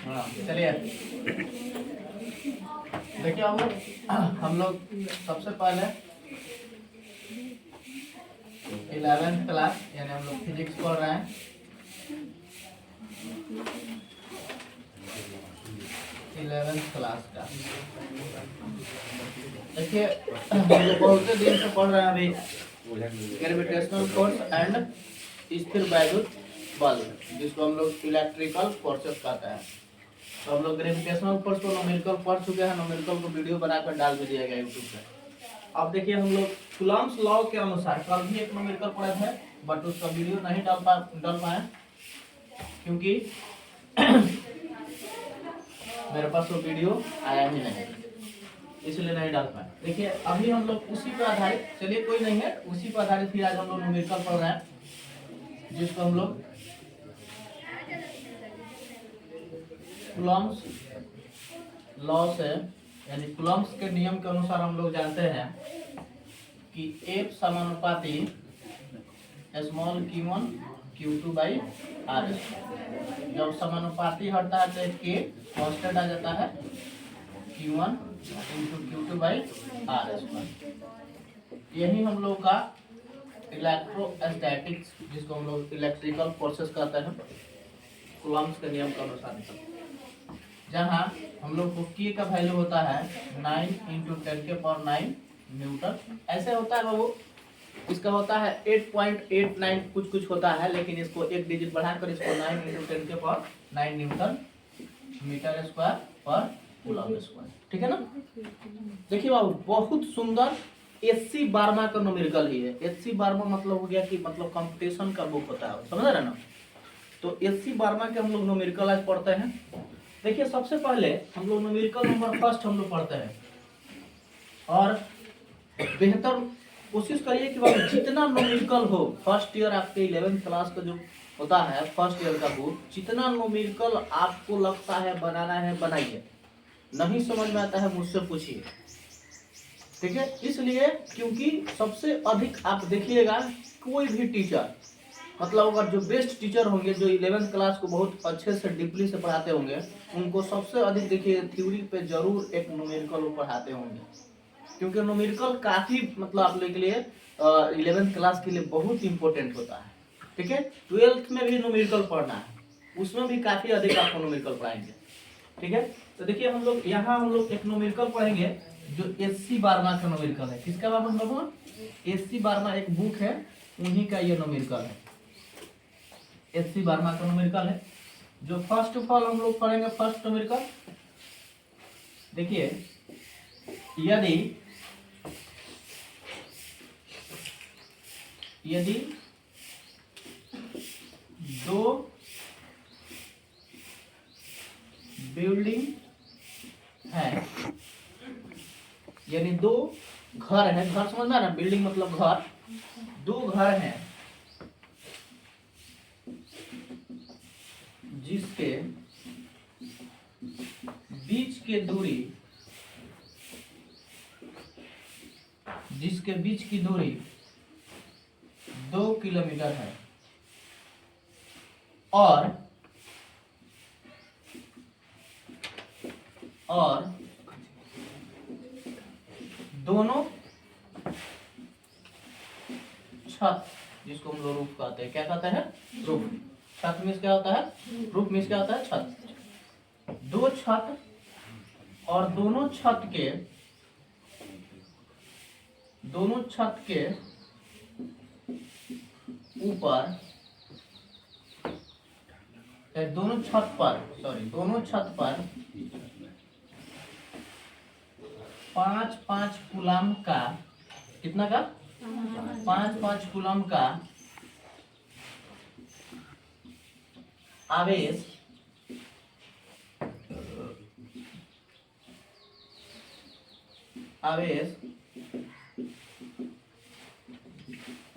हाँ चलिए देखिए हम लोग सबसे पहले 11th क्लास यानी हम लोग फिजिक्स पढ़ रहे हैं। 11th क्लास का देखिए हम लोग बहुत से दिन से पढ़ रहे हैं अभी ग्रेविटेशनल फोर्स एंड स्थिर वैद्युत बल, जिसको हम लोग इलेक्ट्रिकल फोर्सेस कहते हैं। तो हम लोग ग्रेविटेशनल फोर्स को न्यूमेरिकल पढ़ चुके हैं। न्यूमेरिकल को वीडियो बनाकर डाल भी दिया गया यूट्यूब पे। अब देखिए हम लोग कूलम्ब्स लॉ के अनुसार कल भी एक न्यूमेरिकल पढ़े थे, बट उसका वीडियो नहीं डाल पाए क्योंकि मेरे पास वो वीडियो आया ही नहीं, इसलिए नहीं डाल पाए। देखिए अभी हम लोग उसी पर आधारित, चलिए कोई नहीं है, उसी पर आधारित ही आज हम लोग न्यूमेरिकल पढ़ रहे हैं, जिसको हम लोग कूलम्ब्स लॉ से यानी कूलम्ब्स के नियम के अनुसार हम लोग जानते हैं कि F समानुपाती small q1 q2 by are. जब समानुपाती हटता है तो K कांस्टेंट आ जाता है q1 into q2 by are square. यही हम लोग का इलेक्ट्रोस्टैटिक्स, जिसको हम लोग इलेक्ट्रिकल फोर्सेस कहते हैं, कूलम्ब्स के नियम के अनुसार, जहाँ हम लोग को K का वैल्यू होता है 9 इंटू 10⁹ न्यूटन। ऐसे होता है बाबू, इसका होता है 8.89 कुछ होता है, लेकिन इसको एक डिजिट बढ़ाकर इसको 9 इंटू 10⁹ न्यूटन मीटर स्क्वायर पर कूलम्ब स्क्वायर। ठीक है ना। देखिए बाबू बहुत सुंदर एससी बार्मा का न्यूमेरिकल ही है। एससी बार्मा मतलब हो गया कि मतलब कंपटीशन का बुक होता है, समझ रहे ना। तो एससी बार्मा के हम लोग न्यूमेरिकल आज पढ़ते हैं। देखिए सबसे पहले हम लोग न्यूमेरिकल नंबर फर्स्ट हम लोग पढ़ते हैं, और बेहतर कोशिश करिए कि बाबू जितना न्यूमेरिकल हो, फर्स्ट ईयर आपके 11th क्लास का जो होता है फर्स्ट ईयर का बुक, जितना न्यूमेरिकल आपको लगता है बनाना है बनाइए, नहीं समझ में आता है मुझसे पूछिए। ठीक है, इसलिए क्योंकि सबसे अधिक आप देखिएगा कोई भी टीचर, मतलब अगर जो बेस्ट टीचर होंगे, जो 11th क्लास को बहुत अच्छे से डीपली से पढ़ाते होंगे, उनको सबसे अधिक देखिए थ्योरी पे जरूर एक न्यूमेरिकल वो पढ़ाते होंगे, क्योंकि न्यूमेरिकल काफी मतलब आप लोगों के लिए 11th क्लास के लिए बहुत इंपॉर्टेंट होता है। ठीक है, 12th में भी न्यूमेरिकल पढ़ना है, उसमें भी काफी अधिक आपको न्यूमेरिकल पढ़ाएंगे। ठीक है, तो देखिए हम लोग यहाँ हम लोग एक न्यूमेरिकल पढ़ेंगे जो एससी बार्मा का न्यूमेरिकल है। किसका बाबू? एससी बार्मा एक बुक है, उन्हीं का ये न्यूमेरिकल है। एससी बार्मा का न्यूमेरिकल है जो फर्स्ट ऑफ ऑल हम लोग पढ़ेंगे। फर्स्ट न्यूमेरिकल देखिए, यदि दो बिल्डिंग है, यानी दो घर है, घर समझ में आ रहा है, बिल्डिंग मतलब घर, दो घर हैं जिसके बीच की दूरी 2 किलोमीटर है, और दोनों छत, जिसको हम लोग रूफ कहते हैं, क्या कहते हैं? रूफ। छत मीन्स क्या होता है? रूफ मीन्स क्या होता है? छत। दो छत, और दोनों छत के ऊपर, दोनों छत पर 5-5 कूलम्ब का, कितना का? 5-5 कूलम्ब का आवेश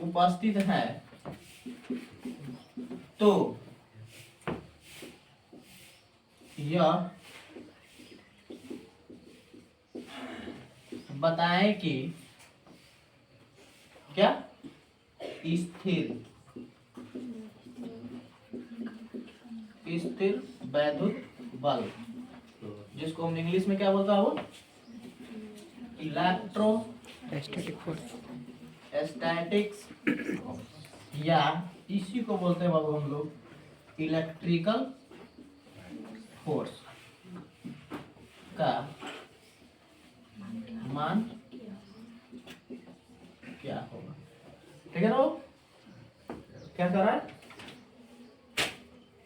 उपस्थित है, तो यह बताएं कि क्या स्थिर वैद्युत बल्ब, जिसको हम इंग्लिश में क्या बोलता है वो इलेक्ट्रोस्टैटिक फोर्स, स्टैटिक्स, या इसी को बोलते हैं बाबू हम लोग इलेक्ट्रिकल फोर्स का मान क्या होगा। ठीक है ना, क्या कर रहा है,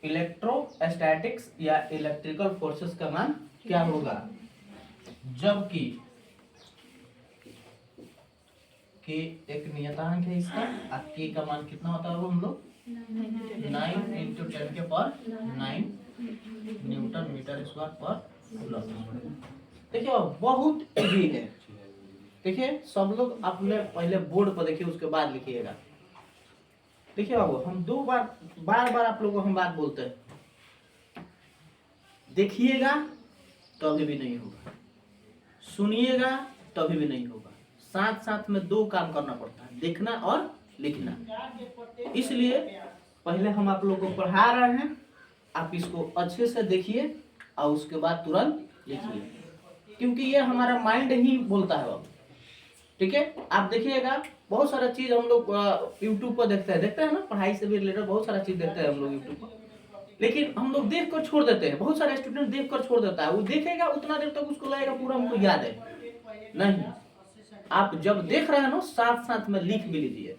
इलेक्ट्रोस्टैटिक्स या इलेक्ट्रिकल फोर्सेस का मान क्या होगा जबकि के एक नियतांक है इसका, और के का मान कितना होता है वो हम लोग 9 इंटू 10 के पावर 9 न्यूटन मीटर स्क्वायर पर कूलम। देखिए बहुत इजी है। देखिए सब लोग अपने पहले बोर्ड पर देखिए, उसके बाद लिखिएगा। देखिए बाबू, हम दो बार आप लोगों को हम बात बोलते हैं, देखिएगा तो अभी भी नहीं होगा, सुनिएगा तो अभी भी नहीं होगा। साथ साथ में दो काम करना पड़ता है, देखना और लिखना। इसलिए पहले हम आप लोगों को पढ़ा रहे हैं, आप इसको अच्छे से देखिए और उसके बाद तुरंत लिखिए, क्योंकि ये हमारा माइंड ही बोलता है बाबू। ठीक है, आप देखिएगा बहुत सारा चीज हम लोग यूट्यूब पर देखते हैं ना, पढ़ाई से भी रिलेटेड बहुत सारा चीज देखते हैं हम लोग यूट्यूब पर, लेकिन हम लोग देख कर छोड़ देते हैं। बहुत सारे स्टूडेंट देख कर छोड़ देता है, वो देखेगा उतना देर तक उसको लगेगा पूरा हमको याद है। नहीं, आप जब देख रहे हैं ना, साथ साथ में लिख भी लीजिए,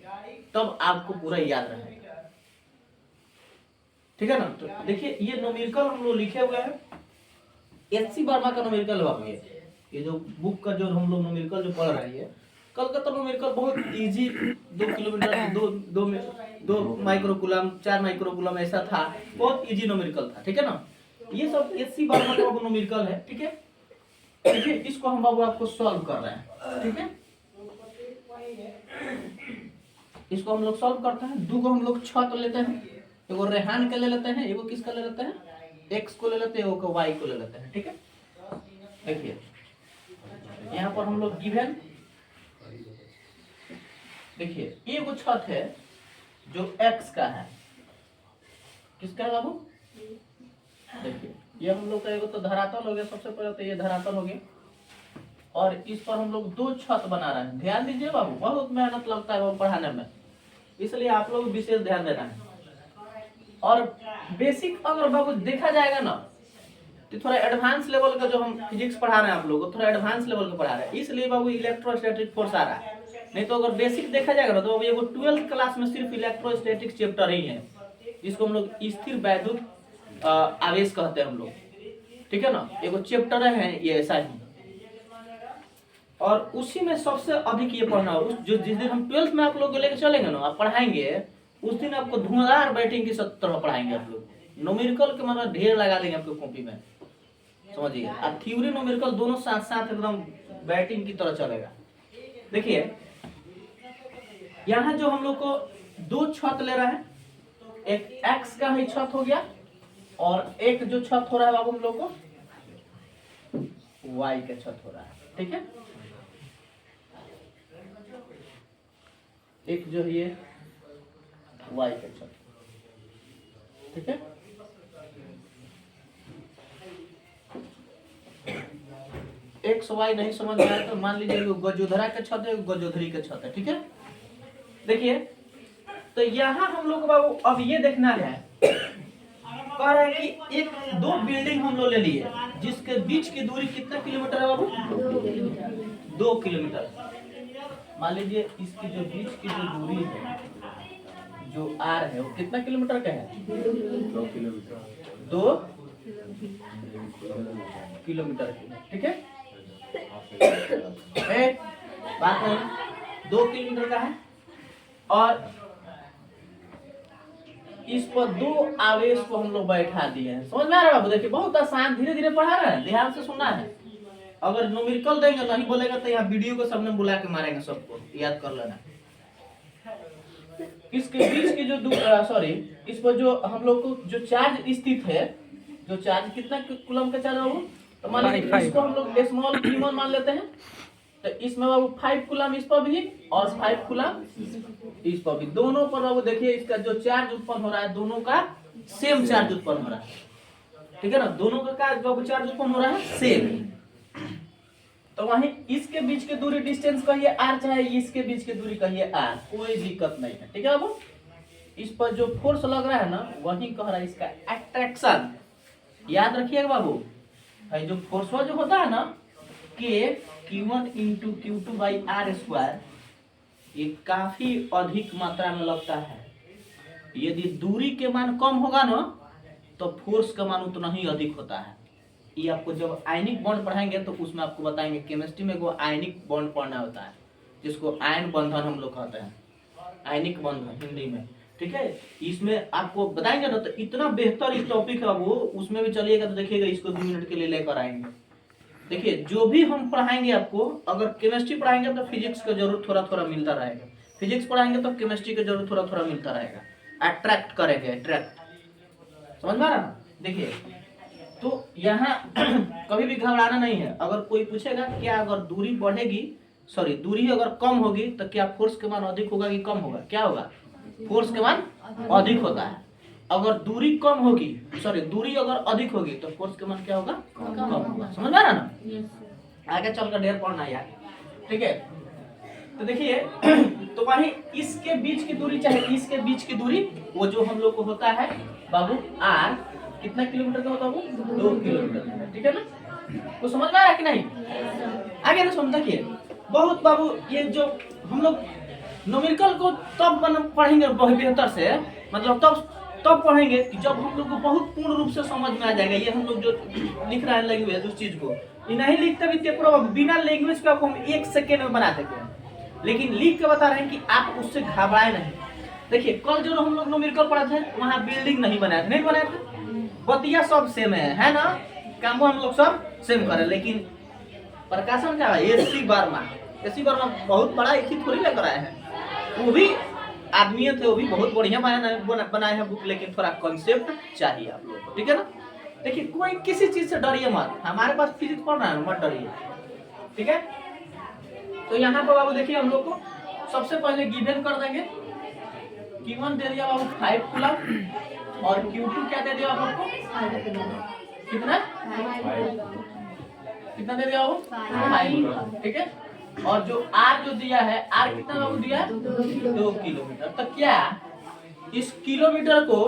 तब आपको पूरा याद रहेगा। ठीक है ना, तो देखिए ये न्यूमेरिकल हम लोग लिखे हुए हैं, एचसी वर्मा का न्यूमेरिकल है ये जो बुक का जो हम लोग न्यूमेरिकल जो पढ़ रही है, कलकत्ता न्यूमेरिकल बहुत इजी, 2 किलोमीटर 2 माइक्रोकूलम 4 माइक्रोकूलम ऐसा था, बहुत इजी न्यूमेरिकल था। ठीक है ना, ये सब एचसी वर्मा का न्यूमेरिकल है। ठीक है, देखिए इसको हम बाबू आपको सॉल्व कर रहे हैं। ठीक है, इसको हम लोग सॉल्व करते हैं। दो हम लोग छत लेते हैं, एगो रेहान के ले लेते हैं, एगो किसका ले लेते हैं, एक्स को ले लेते हैं, एगो वाई को ले लेते हैं। ठीक है, देखिए यहाँ पर हम लोग गिवन, देखिए एगो छत है जो एक्स का है, किसका है बाबू, देखिए ये हम लोग का एगो तो धरातल हो गया, सबसे पहले तो ये धरातल हो गया, और इस पर हम लोग दो छत बना रहे हैं। ध्यान दीजिए बाबू, बहुत मेहनत लगता है बाबू पढ़ाने में, इसलिए आप लोग विशेष ध्यान देना है। और बेसिक अगर बाबू देखा जाएगा ना, तो थोड़ा एडवांस लेवल का जो हम फिजिक्स पढ़ा रहे हैं आप लोगों को, थोड़ा एडवांस लेवल का पढ़ा रहे हैं, इसलिए बाबू इलेक्ट्रोस्टैटिक फोर्स आ रहा है। नहीं तो अगर बेसिक देखा जाएगा ना, तो ये 12th क्लास में सिर्फ इलेक्ट्रोस्टैटिक चैप्टर ही है, इसको हम लोग स्थिर वैद्युत आवेश कहते हैं हम लोग। ठीक है ना, एगो चैप्टर है ये ऐसा ही, और उसी में सबसे अधिक ये पढ़ना हो। जो जिस दिन हम 12th में आप लोग को लेकर चलेंगे ना, आप पढ़ाएंगे, उस दिन आपको धुआंधार बैटिंग की तरह पढ़ाएंगे आप लोग। न्यूमेरिकल के मतलब ढेर लगा देंगे आपको कॉपी में, समझिए। और थ्योरी न्यूमेरिकल दोनों साथ साथ एकदम बैटिंग की तरह चलेगा। देखिए यहाँ जो हम लोग को दो छत ले रहा है, एक एक्स का ही छत हो गया, और एक जो छत हो रहा है बाबू हम लोग को वाई का छत हो रहा है। ठीक है, एक जो ये वाई का छत, ठीक है, एक्स वाई नहीं समझ में आया तो मान लीजिए गजोधरा का छत है, गजोधरी का छत है। ठीक है, देखिए तो यहाँ हम लोग बाबू अब ये देखना है, कह रहा है कि एक दो बिल्डिंग हम लोग ले लिए, जिसके बीच की दूरी कितना किलोमीटर है बाबू, 2 किलोमीटर। मान लीजिए इसकी जो बीच की जो दूरी है, जो आर है, वो कितना किलोमीटर का है, 2 किलोमीटर, 2 किलोमीटर की। ठीक है, बात है 2 किलोमीटर का है, और इस पर दो आवेश को हम लोग बैठा दिए हैं। समझ में आ रहा है बाबू, देखिए बहुत आसान, धीरे धीरे पढ़ा रहे हैं, ध्यान से सुनना है। अगर न्यूमेरिकल देंगे नहीं बोलेगा तो यहाँ वीडियो को सबने बुला के मारेंगे, सबको याद कर लेना। इसके बीच की जो सॉरी, इस पर जो हम लोग को जो चार्ज स्थित है, जो चार्ज कितना कूलम का चार्ज है, तो मान लीजिए इसको हम लोग स्मॉल q1 मान लेते हैं, तो इसमें बाबू 5 कूलम इस पर भी और 5 कूलम इस पर भी, दोनों पर बाबू देखिए इसका जो चार्ज उत्पन्न हो रहा है, दोनों का सेम चार्ज उत्पन्न हो रहा है। ठीक है ना, दोनों का बाबू चार्ज उत्पन्न हो रहा है सेम। तो वहीं इसके बीच की दूरी डिस्टेंस कहिए आर, चाहे इसके बीच की दूरी कहिए आर, कोई दिक्कत नहीं है। ठीक है बाबू, इस पर जो फोर्स लग रहा है ना वही कह रहा है इसका अट्रैक्शन। याद रखिएगा बाबू, जो फोर्स जो होता है ना के Q1 into Q2 by are square, ये काफी अधिक मात्रा में लगता है। यदि दूरी के मान कम होगा ना तो फोर्स का मान उतना ही अधिक होता है। ये आपको जब आयनिक बॉन्ड पढ़ाएंगे तो उसमें आपको बताएंगे, केमिस्ट्री में वो आयनिक बॉन्ड पढ़ना होता है जिसको आयन बंधन हम लोग कहते हैं, आयनिक बंधन हिंदी में। ठीक है, इसमें आपको बताएंगे ना तो इतना बेहतर इस टॉपिक है वो, उसमें भी चलिएगा तो देखिएगा, इसको 2 मिनट के लिए लेकर आएंगे। देखिए जो भी हम पढ़ाएंगे आपको, अगर केमिस्ट्री पढ़ाएंगे तो फिजिक्स का जरूर थोड़ा थोड़ा मिलता रहेगा, फिजिक्स पढ़ाएंगे तो केमिस्ट्री का जरूर थोड़ा थोड़ा मिलता रहेगा। अट्रैक्ट करेंगे, अट्रैक्ट, समझ में आ रहा ना। देखिए तो यहाँ कभी भी घबराना नहीं है। अगर कोई पूछेगा क्या अगर दूरी बढ़ेगी, सॉरी दूरी अगर कम होगी तो क्या फोर्स के मान अधिक होगा कि कम होगा, क्या होगा, फोर्स के मान अधिक होता है। अगर दूरी कम होगी, सॉरी दूरी अगर अधिक होगी तो फोर्स के मान क्या होगा, कम होगा। समझ में आ रहा ना, आगे चलकर ढेर पढ़ना यार। ठीक है, तो देखिए तो वहीं इसके बीच की दूरी, चाहे इसके बीच की दूरी, वो जो हम लोग को होता है बाबू आर, कितना किलोमीटर का होता है वो, 2 किलोमीटर। ठीक है ना, को समझ में आया कि नहीं, आगे ना समझ। देखिए बहुत बाबू, ये जो हम लोग न्यूमेरिकल को तब पढ़ेंगे बहुत बेहतर से, मतलब तब पढ़ेंगे कि जब हम लोग को बहुत पूर्ण रूप से समझ में आ जाएगा। ये हम लोग जो लिख रहे हैं लैंग्वेज, उस चीज को ये नहीं लिखते भी थे, बिना लैंग्वेज का हम 1 सेकेंड में बना देते हैं, लेकिन लिख के बता रहे हैं कि आप उससे घबराए नहीं। देखिए कल जो हम लोग न्यूमेरिकल पढ़ा थे वहाँ बिल्डिंग नहीं बनाए थे, नहीं बनाए थे, बतिया सब सेम है ना, काम हम लोग सब सेम करे, लेकिन प्रकाशन क्या है, एसी वर्मा बहुत बड़ा एक ही थोड़ी लेकर आए हैं, वो भी आदमी थे, वो भी बहुत बढ़िया बनाए हैं बुक, लेकिन थोड़ा कॉन्सेप्ट चाहिए आप लोग को। ठीक है ना, देखिए कोई किसी चीज से डरिए मत, हमारे पास फिजिक्स पढ़ना है, मत डरिए। ठीक है, तो यहाँ पर बाबू देखिए हम लोग को सबसे पहले गिवन कर देंगे। Q1 दे दिया बाबू 5 कूलम और Q2 क्या दे दिया आपको, कितना कितना दे दिया बाबू, 5। ठीक है, और जो R जो दिया है, R कितना बाबू दिया है, 2 किलोमीटर। तो क्या इस किलोमीटर को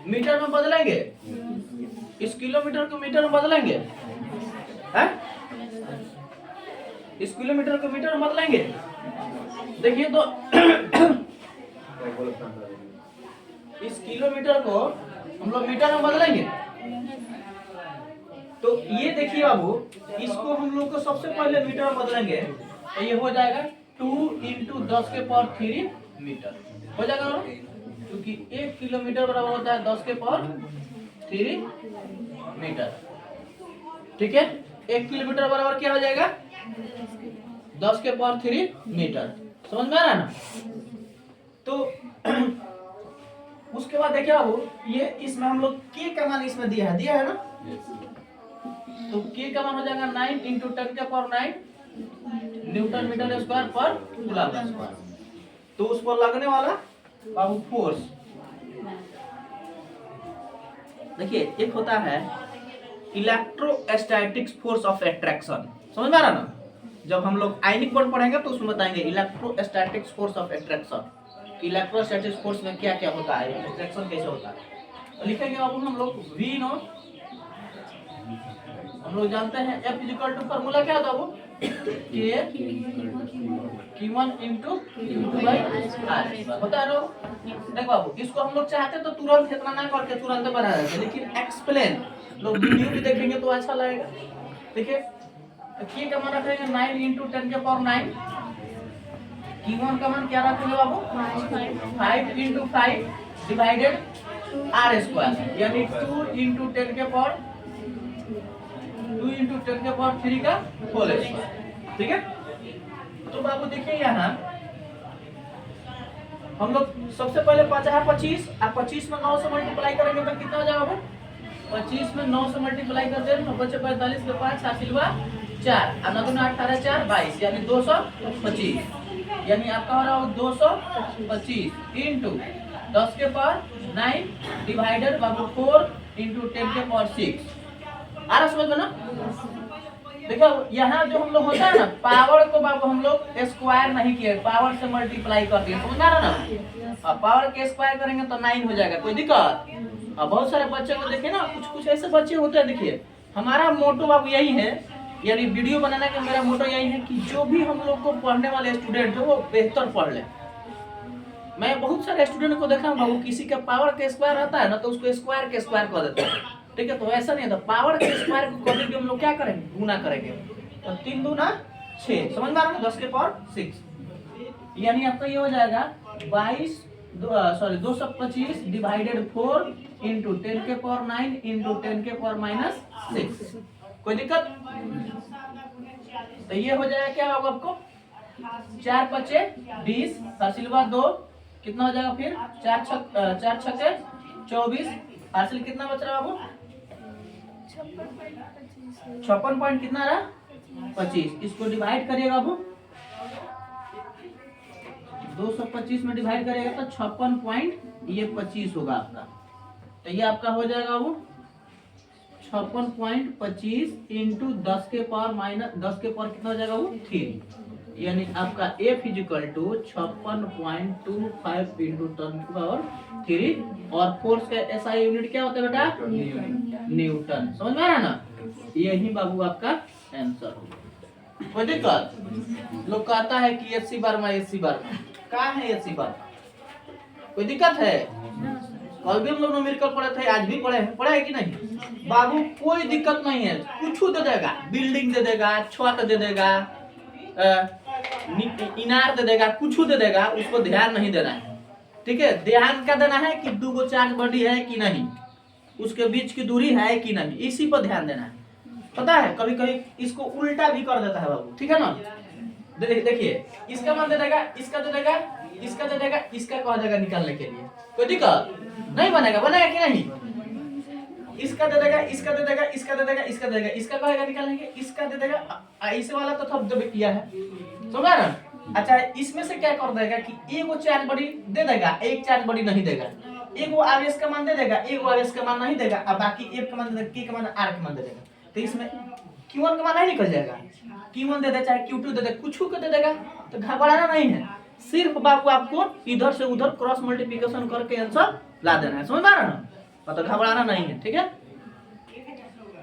मीटर में बदलेंगे, इस किलोमीटर को मीटर में बदलेंगे है? इस किलोमीटर को मीटर में बदलेंगे। देखिए तो इस किलोमीटर को हम लोग मीटर में बदलेंगे, तो ये देखिए बाबू, इसको हम लोग को सबसे पहले मीटर में बदलेंगे तो ये हो जाएगा 2 × 10⁻³ मीटर हो जाएगा, क्योंकि 1 किलोमीटर बराबर होता है 10⁻³ मीटर। ठीक है, 1 किलोमीटर बराबर क्या हो जाएगा, 10⁻³ मीटर। समझ में आ रहा है ना। तो उसके बाद देखिए बाबू, ये इसमें हम लोग के का मान इसमें दिया है ना, तो के का मान हो जाएगा 9 × 10⁹ न्यूटन मीटर स्क्वायर पर कूलम स्क्वायर। तो उस पर लगने वाला बाबू फोर्स, देखिए एक होता है इलेक्ट्रोस्टैटिक्स फोर्स ऑफ अट्रैक्शन। समझ में आ रहा ना, जब हम लोग आयनिक बॉन्ड पढ़ेंगे तो उसमें बताएंगे electrostatics force of attraction, electrostatics force में क्या क्या होता है, अट्रैक्शन कैसे होता है। तो लिखेंगे बाबू हम लोग V0, हम लोग जानते हैं F = फॉर्मूला क्या होता है वो, Q1 × Q2/R होता है ना। देख बाबू, इसको हम लोग चाहते तो तुरंत इतना ना करके तुरंत बना देते, लेकिन एक्सप्लेन लोग वीडियो भी देखेंगे तो अच्छा लगेगा। देखिए के का मान रखेंगे 9 × 10⁹, Q1 का मान क्या रखेंगे बाबू, 5 × 5 डिवाइडेड R², यानी 2 × 10⁻³ का होल स्क्वायर। ठीक है, तो बाबू देखिए यहाँ हम लोग सबसे पहले 5 है 25 और 25 में 9 से मल्टीप्लाई करेंगे तो कितना हो जाएगा बाबू, 25 में 9 से मल्टीप्लाई कर दें तो बचे 45 के 5 हासिलवा 4 और 9 18 4 22, यानी 225, यानी आपका हो रहा है 225 इंटू 10⁹ डिवाइडेड बाबू 4 × 10⁻⁶, आ रहा समझ में ना? देखो यहाँ जो हम लोग होता है ना, पावर को बाबू हम लोग स्क्वायर नहीं किए, पावर से मल्टीप्लाई कर दिए, समझ में आ रहा ना? अब पावर के स्क्वायर करेंगे तो 9 हो जाएगा, कोई दिक्कत? अब बहुत सारे बच्चे को देखिए ना, कुछ कुछ ऐसे बच्चे होते हैं, देखिए हमारा मोटो बाबू यही है, यानी वीडियो बनाने का मेरा मोटो यही है कि जो भी हम लोग को पढ़ने वाले स्टूडेंट है वो बेहतर पढ़ ले। मैं बहुत सारे स्टूडेंट को देखा हूँ बाबू, किसी का पावर के स्क्वायर आता है ना तो उसको स्क्वायर के स्क्वायर कर देते हैं, ठीक है? तो ऐसा नहीं था, पावर के स्क्वायर को कभी भी हम लोग क्या करेंगे, गुना करेंगे। तो 3 दूना 6, समझ में आ रहा है? 10 के पावर 6, यानी आपका ये हो जाएगा 225 डिवाइडेड 4 इंटू 10 के पावर 9 इंटू 10 के पावर -6। कोई दिक्कत? तो ये हो जाएगा, क्या होगा आपको, 4 पचे 20, हासिलवा 2, कितना हो जाएगा फिर 4 छक्के 24, हासिल कितना बच रहा है बाबू, 56 पॉइंट कितना रहा, 25। इसको डिवाइड करिएगा बाबू, 225 में डिवाइड करेगा तो 56 पॉइंट ये 25 होगा आपका। तो ये आपका हो जाएगा बाबू 56.25 इंटू 10 के पावर कितना हो जाएगा वो 3, यानी आपका F इजिकल टू 56.25 इंटू 10 की पावर 3। और फोर्स का SI यूनिट क्या होता है बेटा, न्यूटन। समझ में आ रहा है ना? यही बाबू आपका आंसर होगा। कोई दिक्कत? लोग कहता है कि SC वर्मा कहाँ है SC वर्मा, कोई दिक्कत है? कल भी हम लोग न्यूमेरिकल पढ़े थे, आज भी पढ़े है कि नहीं बाबू? कोई दिक्कत नहीं है, कुछ दे देगा, बिल्डिंग दे देगा, छत दे देगा, इनार दे देगा, कुछ दे देगा, उसको ध्यान नहीं देना है, ठीक है? ध्यान क्या देना है कि 2 चार्ज बॉडी है कि नहीं, उसके बीच की दूरी है कि नहीं, इसी पर ध्यान देना है। पता है कभी कभी इसको उल्टा भी कर देता है बाबू, ठीक है ना? देखिए इसका मान दे देगा, इसका दे देगा, इसका दे देगा, इसका कह देगा निकालने के लिए, कोई दिक्कत नहीं? बनेगा कि नहीं? इसका दे देगा, इसका दे देगा, इसका दे देगा, इसका दे देगा, इसका कहेगा निकालने के, इसका दे देगा, इस वाला तो थप दबे किया है, समझा ना? अच्छा इसमें से क्या कर देगा कि एगो चार्ज बॉडी दे देगा, एक चार्ज बॉडी नहीं देगा, एगो आवेश का मान दे देगा, एगो आवेश का मान नहीं देगा, और बाकी F का मान दे देगा, K का मान, R का मान दे देगा। तो इसमें Q1 का मान नहीं निकल जाएगा, Q1 दे दे चाहे Q2 दे दे, कुछ को दे देगा, तो घबराना नहीं है, सिर्फ बाबू आपको इधर से उधर क्रॉस मल्टीप्लिकेशन करके आंसर ला देना है, समझ में आ रहा है ना? मतलब घबराना नहीं है, ठीक है?